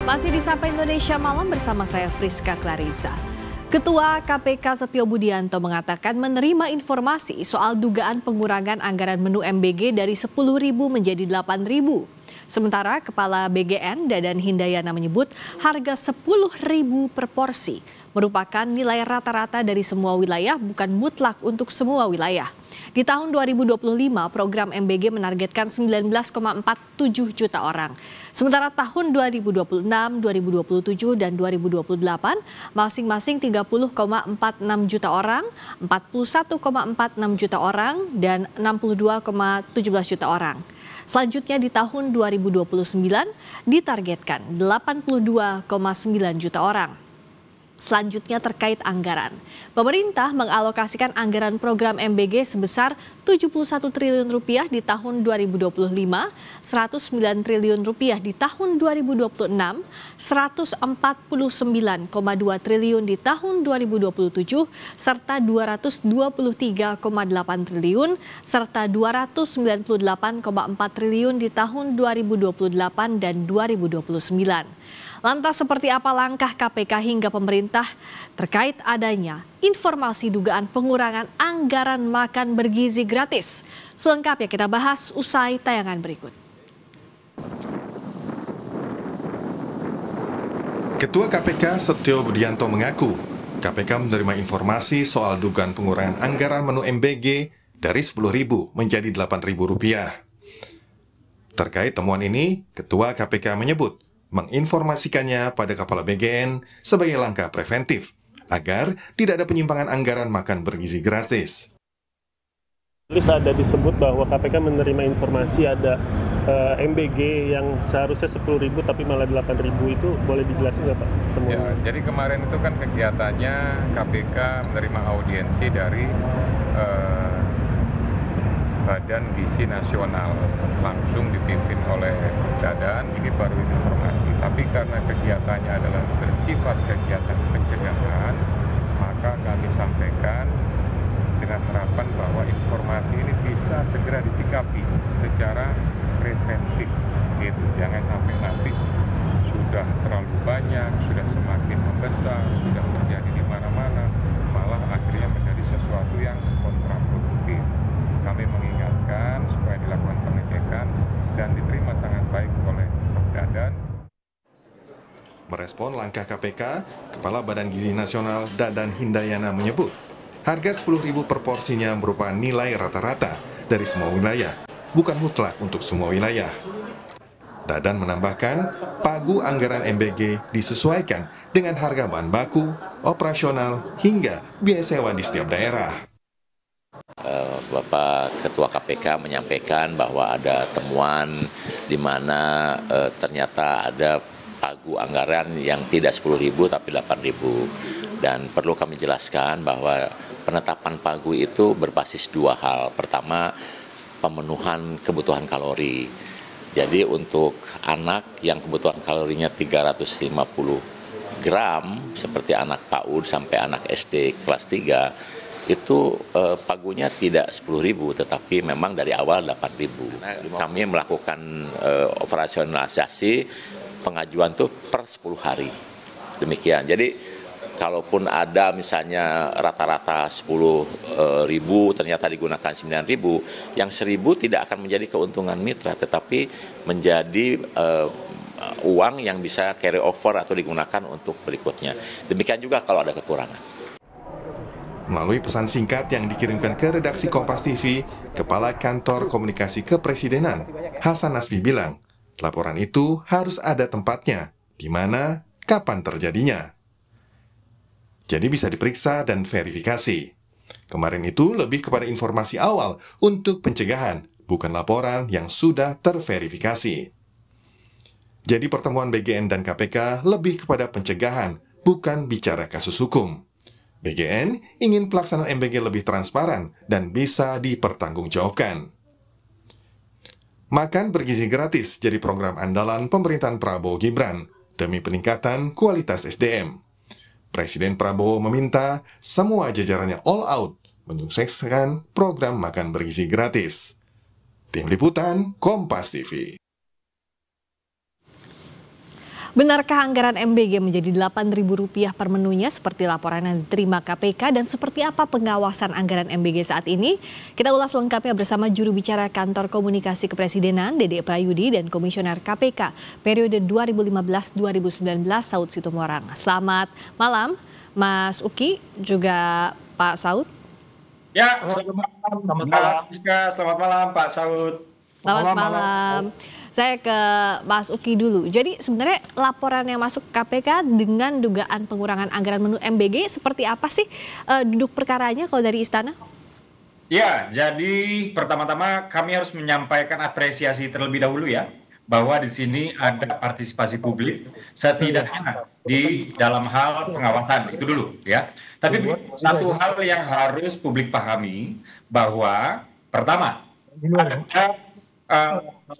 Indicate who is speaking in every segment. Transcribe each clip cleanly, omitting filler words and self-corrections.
Speaker 1: Masih di Sapa Indonesia Malam bersama saya Friska Clarissa. Ketua KPK Setio Budianto mengatakan menerima informasi soal dugaan pengurangan anggaran menu MBG dari 10.000 menjadi 8.000. Sementara Kepala BGN Dadan Hindayana menyebut harga 10.000 per porsi merupakan nilai rata-rata dari semua wilayah, bukan mutlak untuk semua wilayah. Di tahun 2025, program MBG menargetkan 19,47 juta orang. Sementara tahun 2026, 2027, dan 2028 masing-masing 30,46 juta orang, 41,46 juta orang, dan 62,17 juta orang. Selanjutnya di tahun 2029 ditargetkan 82,9 juta orang. Selanjutnya terkait anggaran. Pemerintah mengalokasikan anggaran program MBG sebesar 71 triliun rupiah di tahun 2025, 109 triliun rupiah di tahun 2026, 149,2 triliun di tahun 2027, serta 223,8 triliun, serta 298,4 triliun di tahun 2028 dan 2029. Lantas seperti apa langkah KPK hingga pemerintah terkait adanya informasi dugaan pengurangan anggaran makan bergizi gratis? Selengkapnya kita bahas usai tayangan berikut.
Speaker 2: Ketua KPK Setio Budianto mengaku KPK menerima informasi soal dugaan pengurangan anggaran menu MBG dari 10.000 menjadi 8.000 rupiah. Terkait temuan ini, Ketua KPK menyebut menginformasikannya pada Kepala BGN sebagai langkah preventif agar tidak ada penyimpangan anggaran makan bergizi gratis.
Speaker 3: Ada disebut bahwa KPK menerima informasi ada MBG yang seharusnya 10.000 tapi malah 8.000, itu boleh dijelasin nggak Pak?
Speaker 4: Ya, jadi kemarin itu kan kegiatannya KPK menerima audiensi dari Badan Gizi Nasional, langsung dipimpin oleh Dadan. Ini baru informasi, tapi karena kegiatannya adalah bersifat kegiatan pencegahan, maka kami sampaikan dengan harapan bahwa informasi ini bisa segera disikapi secara preventif, gitu. Jangan sampai nanti sudah terlalu banyak, sudah semakin membesar, sudah terjadi di mana-mana, malah akhirnya menjadi sesuatu yang kontraproduktif. Kami mengingatkan supaya dilakukan pengecekan dan diterima sangat baik oleh Dadan.
Speaker 2: Merespon langkah KPK, Kepala Badan Gizi Nasional Dadan Hindayana menyebut harga 10.000 per porsinya merupakan nilai rata-rata dari semua wilayah, bukan mutlak untuk semua wilayah. Dadan menambahkan, pagu anggaran MBG disesuaikan dengan harga bahan baku, operasional, hingga biaya sewa di setiap daerah.
Speaker 5: Bapak Ketua KPK menyampaikan bahwa ada temuan di mana ternyata ada pagu anggaran yang tidak 10.000 tapi 8.000. Dan perlu kami jelaskan bahwa penetapan pagu itu berbasis dua hal. Pertama, pemenuhan kebutuhan kalori. Jadi untuk anak yang kebutuhan kalorinya 350 gram, seperti anak PAUD sampai anak SD kelas 3, itu pagunya tidak 10.000 tetapi memang dari awal 8.000. Kami melakukan operasionalisasi pengajuan itu per 10 hari. Demikian. Jadi kalaupun ada misalnya rata-rata 10.000 ternyata digunakan 9.000, yang 1.000 tidak akan menjadi keuntungan mitra tetapi menjadi uang yang bisa carry over atau digunakan untuk berikutnya. Demikian juga kalau ada kekurangan.
Speaker 2: Melalui pesan singkat yang dikirimkan ke redaksi Kompas TV, Kepala Kantor Komunikasi Kepresidenan, Hasan Nasbi bilang, laporan itu harus ada tempatnya, di mana, kapan terjadinya. Jadi bisa diperiksa dan verifikasi. Kemarin itu lebih kepada informasi awal untuk pencegahan, bukan laporan yang sudah terverifikasi. Jadi pertemuan BGN dan KPK lebih kepada pencegahan, bukan bicara kasus hukum. BGN ingin pelaksanaan MBG lebih transparan dan bisa dipertanggungjawabkan. Makan bergizi gratis jadi program andalan pemerintahan Prabowo Gibran demi peningkatan kualitas SDM. Presiden Prabowo meminta semua jajarannya all out menyukseskan program makan bergizi gratis. Tim Liputan Kompas TV.
Speaker 1: Benarkah anggaran MBG menjadi Rp8.000 per menunya seperti laporan yang diterima KPK dan seperti apa pengawasan anggaran MBG saat ini? Kita ulas lengkapnya bersama juru bicara Kantor Komunikasi Kepresidenan Dede Prayudi dan Komisioner KPK periode 2015-2019 Saud Situmorang. Selamat malam Mas Uki juga Pak Saud.
Speaker 6: Ya, selamat malam. Selamat malam Pak Saud.
Speaker 1: Selamat malam. Saya ke Mas Uki dulu. Jadi sebenarnya laporan yang masuk KPK dengan dugaan pengurangan anggaran menu MBG seperti apa sih duduk perkaranya kalau dari Istana?
Speaker 6: Ya, jadi pertama-tama kami harus menyampaikan apresiasi terlebih dahulu ya, bahwa di sini ada partisipasi publik setidaknya di dalam hal pengawasan, itu dulu ya. Tapi satu hal yang harus publik pahami bahwa pertama ada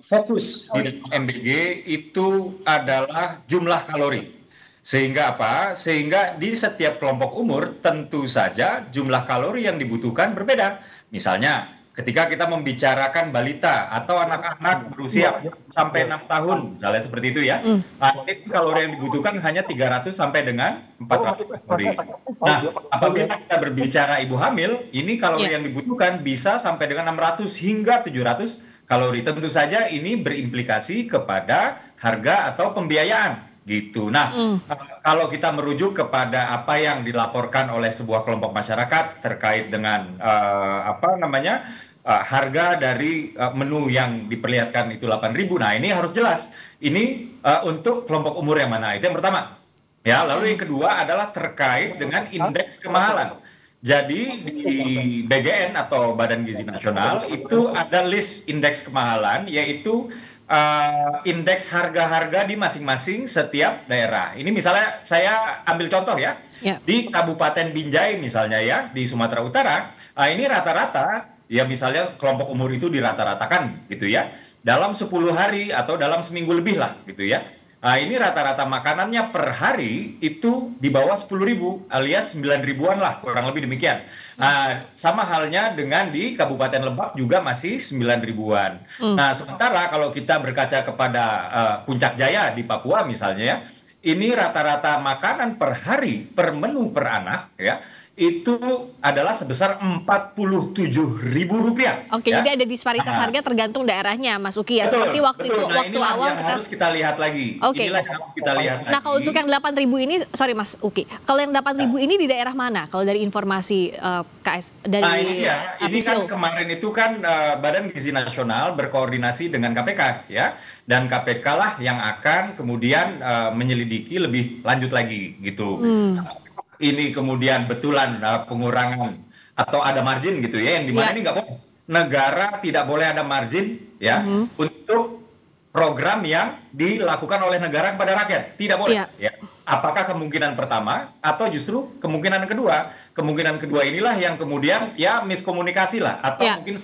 Speaker 6: fokus di MBG itu adalah jumlah kalori. Sehingga apa? Sehingga di setiap kelompok umur tentu saja jumlah kalori yang dibutuhkan berbeda. Misalnya ketika kita membicarakan balita atau anak-anak berusia sampai 6 tahun, misalnya seperti itu ya, itu kalori yang dibutuhkan hanya 300 sampai dengan 400 kalori. Nah, apabila kita berbicara ibu hamil, ini kalori yang dibutuhkan bisa sampai dengan 600 hingga 700 kalori. Tentu saja ini berimplikasi kepada harga atau pembiayaan gitu. Nah, kalau kita merujuk kepada apa yang dilaporkan oleh sebuah kelompok masyarakat terkait dengan harga dari menu yang diperlihatkan itu 8.000. Nah, ini harus jelas. Ini untuk kelompok umur yang mana? Itu yang pertama. Ya, lalu yang kedua adalah terkait dengan indeks kemahalan. Jadi di BGN atau Badan Gizi Nasional itu ada list indeks kemahalan, yaitu indeks harga-harga di masing-masing setiap daerah. Ini misalnya saya ambil contoh ya, di Kabupaten Binjai misalnya ya, di Sumatera Utara, ini rata-rata ya misalnya kelompok umur itu dirata-ratakan gitu ya, dalam 10 hari atau dalam seminggu lebih lah gitu ya. Nah, ini rata-rata makanannya per hari itu di bawah 10.000 alias 9.000-an lah, kurang lebih demikian. Sama halnya dengan di Kabupaten Lebak juga masih 9.000-an. Nah, sementara kalau kita berkaca kepada Puncak Jaya di Papua misalnya ya, ini rata-rata makanan per hari, per menu per anak ya, itu adalah sebesar Rp47.000.
Speaker 1: Oke, ya? Jadi ada disparitas harga tergantung daerahnya, Mas Uki ya. Seperti waktu itu, waktu awal
Speaker 6: yang harus kita lihat lagi. Inilah yang harus kita lihat lagi.
Speaker 1: Nah, kalau untuk yang 8.000 ini, sorry Mas Uki, kalau yang 8.000 ini di daerah mana? Kalau dari informasi KS dari
Speaker 6: ini kan kemarin itu kan Badan Gizi Nasional berkoordinasi dengan KPK ya, dan KPK lah yang akan kemudian menyelidiki lebih lanjut lagi gitu. Ini kemudian betulan pengurangan atau ada margin gitu ya, yang dimana ini nggak boleh, negara tidak boleh ada margin ya untuk program yang dilakukan oleh negara kepada rakyat, tidak boleh ya. Apakah kemungkinan pertama atau justru kemungkinan kedua? Kemungkinan kedua inilah yang kemudian ya miskomunikasi lah, atau mungkin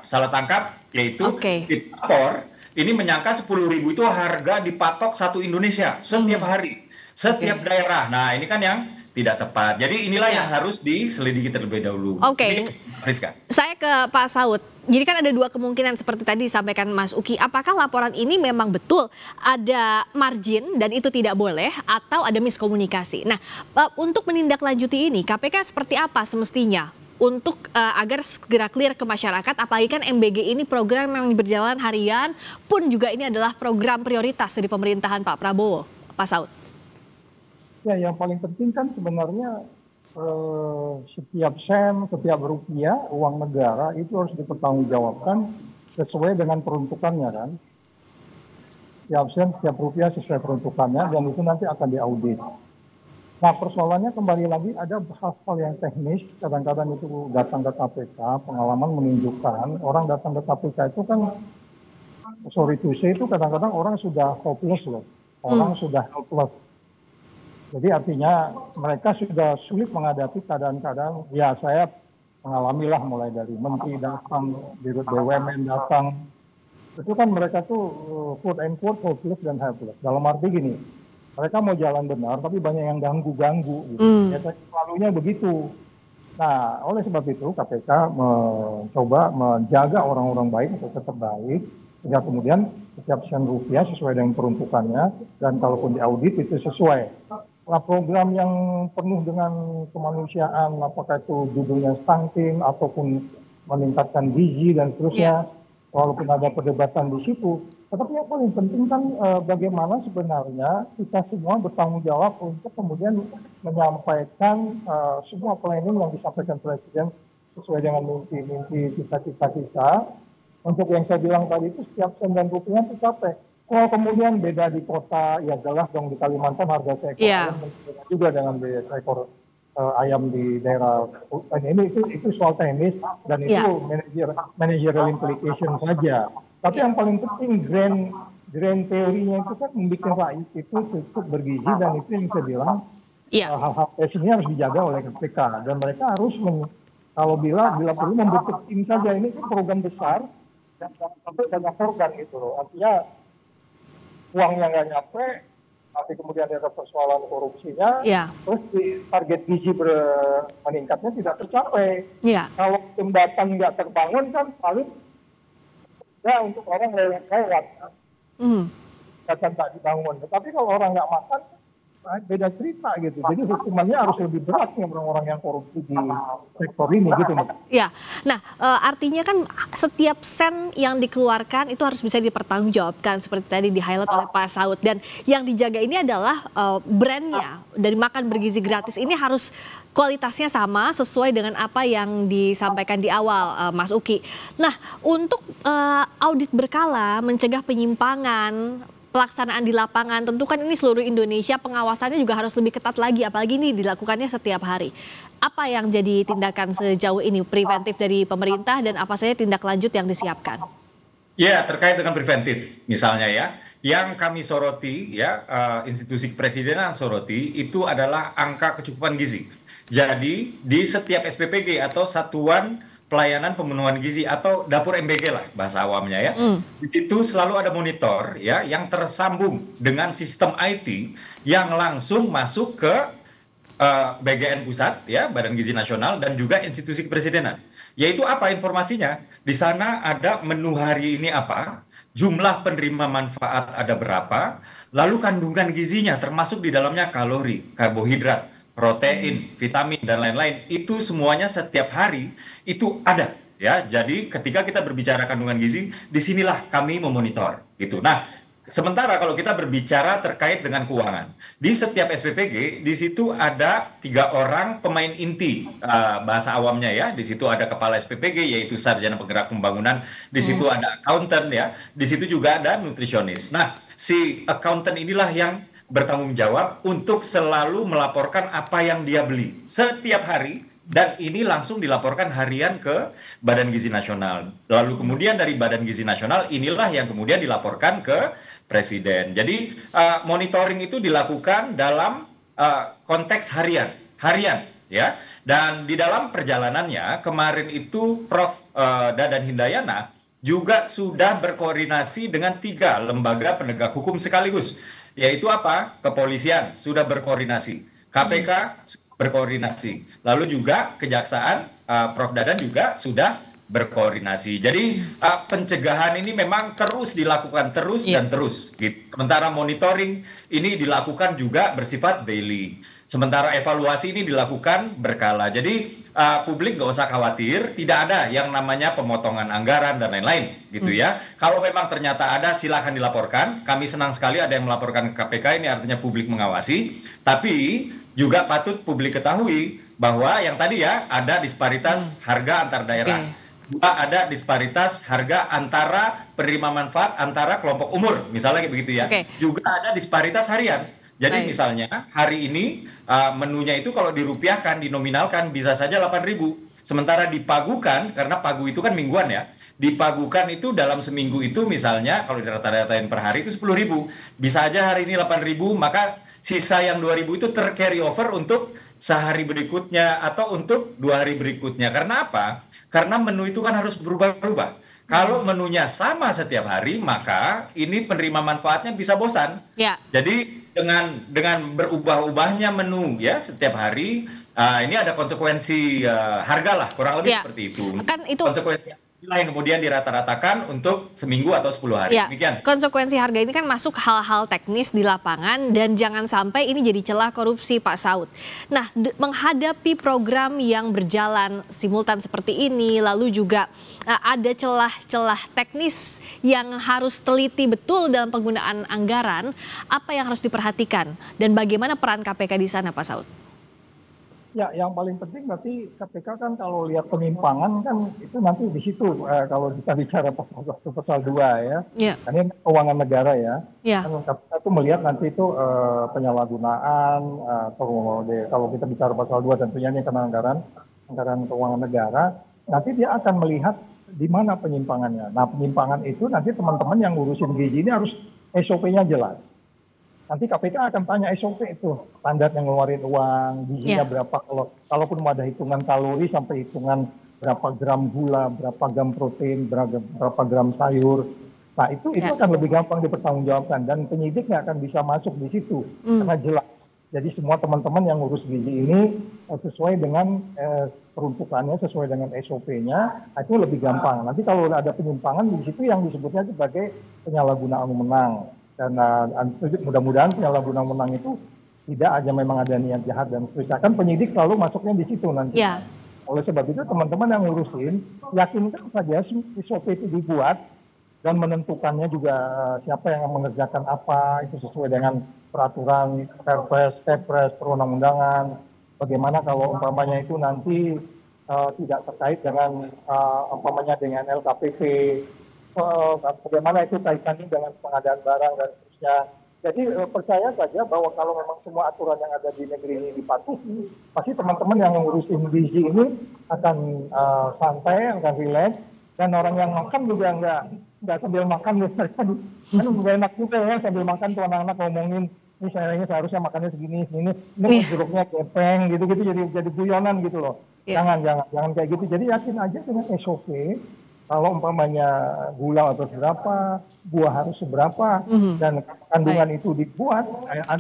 Speaker 6: salah tangkap yaitu lapor ini menyangka 10.000 itu harga dipatok satu Indonesia setiap hari, setiap daerah. Nah, ini kan yang tidak tepat. Jadi inilah yang harus diselidiki terlebih dahulu. Rizka. Saya
Speaker 1: ke Pak Saud. Jadi kan ada dua kemungkinan seperti tadi disampaikan Mas Uki. Apakah laporan ini memang betul ada margin dan itu tidak boleh, atau ada miskomunikasi? Nah, untuk menindaklanjuti ini, KPK seperti apa semestinya untuk agar segera clear ke masyarakat? Apalagi kan MBG ini program yang berjalan harian, pun juga ini adalah program prioritas dari pemerintahan Pak Prabowo. Pak Saud.
Speaker 7: Ya, yang paling penting kan sebenarnya setiap sen, setiap rupiah uang negara itu harus dipertanggungjawabkan sesuai dengan peruntukannya kan. Setiap sen, setiap rupiah sesuai peruntukannya, dan itu nanti akan diaudit. Nah, persoalannya kembali lagi ada hal-hal yang teknis, kadang-kadang itu datang ke KPK, pengalaman menunjukkan orang datang ke KPK itu kan, sorry to say, itu kadang-kadang orang sudah hopeless loh, orang sudah helpless. Jadi artinya mereka sudah sulit menghadapi keadaan-keadaan, ya saya mengalamilah mulai dari menteri datang, dirut BUMN datang, itu kan mereka tuh quote and quote hopeless dan helpless. Dalam arti gini, mereka mau jalan benar tapi banyak yang ganggu-ganggu gitu. Biasanya selalunya begitu. Nah, oleh sebab itu KPK mencoba menjaga orang-orang baik untuk tetap baik, sehingga kemudian setiap sen rupiah sesuai dengan peruntukannya, dan kalaupun diaudit itu sesuai. Nah, program yang penuh dengan kemanusiaan, apakah itu judulnya stunting ataupun meningkatkan gizi dan seterusnya, walaupun ada perdebatan di situ, tetapi yang paling penting kan bagaimana sebenarnya kita semua bertanggung jawab untuk kemudian menyampaikan semua planning yang disampaikan Presiden sesuai dengan mimpi-mimpi cita-cita kita. Untuk yang saya bilang tadi itu setiap sen dan rupiah tercapai. Kalau kemudian beda di kota, ya jelas dong di Kalimantan harga seekor ayam berbeda juga dengan seekor ayam di daerah ini, itu soal teknis dan itu managerial implication saja. Tapi yang paling penting grand teorinya itu kan membuat rakyat itu cukup bergizi, dan itu yang saya bilang hal-hal testingnya harus dijaga oleh KPK, dan mereka harus kalau bila perlu membentuk tim saja. Ini kan program besar dan sampai banyak organ gitu loh. Artinya uangnya nggak nyampe, tapi kemudian ada persoalan korupsinya, terus target gizi meningkatnya tidak tercapai. Kalau jembatan nggak terbangun kan paling untuk orang lewat, jembatan tak dibangun. Tapi kalau orang nggak makan, beda cerita gitu. Jadi hukumannya harus lebih berat nih orang-orang yang korupsi di sektor ini gitu.
Speaker 1: Ya, nah artinya kan setiap sen yang dikeluarkan itu harus bisa dipertanggungjawabkan seperti tadi di-highlight oleh Pak Saud. Dan yang dijaga ini adalah brandnya. Dari makan bergizi gratis ini harus kualitasnya sama sesuai dengan apa yang disampaikan di awal, Mas Uki. Nah, untuk audit berkala mencegah penyimpangan pelaksanaan di lapangan, tentu kan ini seluruh Indonesia, pengawasannya juga harus lebih ketat lagi, apalagi ini dilakukannya setiap hari. Apa yang jadi tindakan sejauh ini preventif dari pemerintah, dan apa saja tindak lanjut yang disiapkan?
Speaker 6: Ya, terkait dengan preventif misalnya ya, yang kami soroti ya, institusi kepresidenan soroti itu adalah angka kecukupan gizi. Jadi di setiap SPPG atau satuan pelayanan pemenuhan gizi atau dapur MBG lah bahasa awamnya ya. Di situ selalu ada monitor ya yang tersambung dengan sistem IT yang langsung masuk ke BGN pusat ya, Badan Gizi Nasional, dan juga institusi kepresidenan. Yaitu apa informasinya? Di sana ada menu hari ini apa, jumlah penerima manfaat ada berapa, lalu kandungan gizinya termasuk di dalamnya kalori, karbohidrat, protein, vitamin, dan lain-lain, itu semuanya setiap hari itu ada ya. Jadi ketika kita berbicara kandungan gizi, disinilah kami memonitor gitu. Nah, sementara kalau kita berbicara terkait dengan keuangan, di setiap SPPG di situ ada 3 orang pemain inti, bahasa awamnya ya. Di situ ada kepala SPPG yaitu sarjana penggerak pembangunan, di situ ada accountant ya, di situ juga ada nutrisionis. Nah, si accountant inilah yang bertanggung jawab untuk selalu melaporkan apa yang dia beli setiap hari, dan ini langsung dilaporkan harian ke Badan Gizi Nasional. Lalu kemudian dari Badan Gizi Nasional inilah yang kemudian dilaporkan ke Presiden. Jadi monitoring itu dilakukan dalam konteks harian ya. Dan di dalam perjalanannya kemarin itu Prof Dadan Hindayana juga sudah berkoordinasi dengan 3 lembaga penegak hukum sekaligus. Yaitu apa? Kepolisian sudah berkoordinasi, KPK berkoordinasi, lalu juga Kejaksaan, Prof Dadan juga sudah berkoordinasi. Jadi pencegahan ini memang terus dilakukan dan terus. Gitu. Sementara monitoring ini dilakukan juga bersifat daily. Sementara evaluasi ini dilakukan berkala. Jadi publik nggak usah khawatir, tidak ada yang namanya pemotongan anggaran dan lain-lain gitu ya. Kalau memang ternyata ada, silakan dilaporkan. Kami senang sekali ada yang melaporkan ke KPK, ini artinya publik mengawasi. Tapi juga patut publik ketahui bahwa yang tadi ya, ada disparitas harga antar daerah. Juga ada disparitas harga antara penerima manfaat antara kelompok umur, misalnya kayak begitu ya. Juga ada disparitas harian. Jadi misalnya hari ini menunya itu kalau dirupiahkan, dinominalkan bisa saja 8.000. Sementara dipagukan, karena pagu itu kan mingguan ya, dipagukan itu dalam seminggu itu misalnya kalau dirata-ratain per hari itu 10.000. Bisa aja hari ini 8.000, maka sisa yang 2.000 itu tercarry over untuk sehari berikutnya atau untuk 2 hari berikutnya. Karena apa? Karena menu itu kan harus berubah-ubah. Kalau menunya sama setiap hari, maka ini penerima manfaatnya bisa bosan. Jadi dengan berubah-ubahnya menu ya setiap hari, ini ada konsekuensi harga lah, kurang lebih seperti itu.
Speaker 1: Kan itu
Speaker 6: inilah yang kemudian dirata-ratakan untuk seminggu atau 10 hari.
Speaker 1: Ya,
Speaker 6: Demikian.
Speaker 1: konsekuensi harga ini kan masuk hal-hal teknis di lapangan dan jangan sampai ini jadi celah korupsi, Pak Saud. Nah, menghadapi program yang berjalan simultan seperti ini, lalu juga ada celah-celah teknis yang harus teliti betul dalam penggunaan anggaran, apa yang harus diperhatikan dan bagaimana peran KPK di sana, Pak Saud?
Speaker 7: Ya, yang paling penting berarti KPK kan kalau lihat penyimpangan kan itu nanti di situ kalau kita bicara pasal 1, pasal 2 ya.
Speaker 1: Ya.
Speaker 7: Ini keuangan negara ya.
Speaker 1: Ya.
Speaker 7: Kan KPK itu melihat nanti itu penyalahgunaan kalau kita bicara pasal 2 tentunya ini karena anggaran keuangan negara, nanti dia akan melihat di mana penyimpangannya. Nah, penyimpangan itu nanti teman-teman yang ngurusin gizi ini harus SOP-nya jelas. Nanti KPK akan tanya SOP itu, standar yang ngeluarin uang, gizinya berapa, kalaupun mau ada hitungan kalori sampai hitungan berapa gram gula, berapa gram protein, berapa gram sayur. Nah itu akan lebih gampang dipertanggungjawabkan dan penyidik nggak akan bisa masuk di situ karena jelas. Jadi semua teman-teman yang ngurus gizi ini sesuai dengan peruntukannya, sesuai dengan SOP-nya, itu lebih gampang. Nanti kalau ada penyimpangan di situ yang disebutnya sebagai penyalahgunaan wewenang. Dan mudah-mudahan penyalahgunaan wewenang itu tidak aja memang ada niat jahat dan seterusnya. Kan penyidik selalu masuknya di situ nanti.
Speaker 1: Ya.
Speaker 7: Oleh sebab itu teman-teman yang ngurusin, yakinkan saja SOP itu dibuat dan menentukannya juga siapa yang mengerjakan apa, itu sesuai dengan peraturan Perpres, Kepres, perundang-undangan. Bagaimana kalau umpamanya itu nanti tidak terkait dengan dengan LKPP. Bagaimana itu kaitannya dengan pengadaan barang dan seterusnya. Jadi percaya saja bahwa kalau memang semua aturan yang ada di negeri ini dipatuhi, pasti teman-teman yang ngurusin gizi ini akan santai, akan rileks, dan orang yang makan juga nggak sambil makan gitu. Kan nggak enak juga ya sambil makan tuh anak-anak ngomongin ini seharusnya makannya segini, ini jeruknya kepeng gitu-gitu jadi guyonan gitu loh. Jangan kayak gitu. Jadi yakin aja dengan SOP. Kalau umpamanya gula harus berapa, buah harus seberapa, dan kandungan itu dibuat,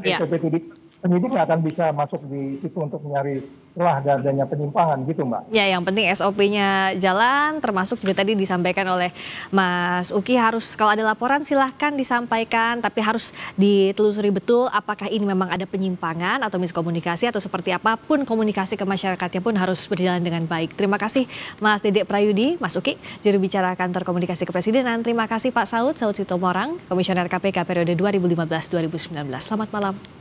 Speaker 7: SOP itu penyidik nggak akan bisa masuk di situ untuk mencari celah dan adanya penyimpangan gitu, Mbak.
Speaker 1: Ya, yang penting SOP-nya jalan, termasuk juga tadi disampaikan oleh Mas Uki harus kalau ada laporan silahkan disampaikan, tapi harus ditelusuri betul apakah ini memang ada penyimpangan atau miskomunikasi atau seperti apapun komunikasi ke masyarakatnya pun harus berjalan dengan baik. Terima kasih Mas Dedek Prayudi, Mas Uki, juru bicara Kantor Komunikasi Kepresidenan. Terima kasih Pak Saud Sitomorang, Komisioner KPK periode 2015-2019. Selamat malam.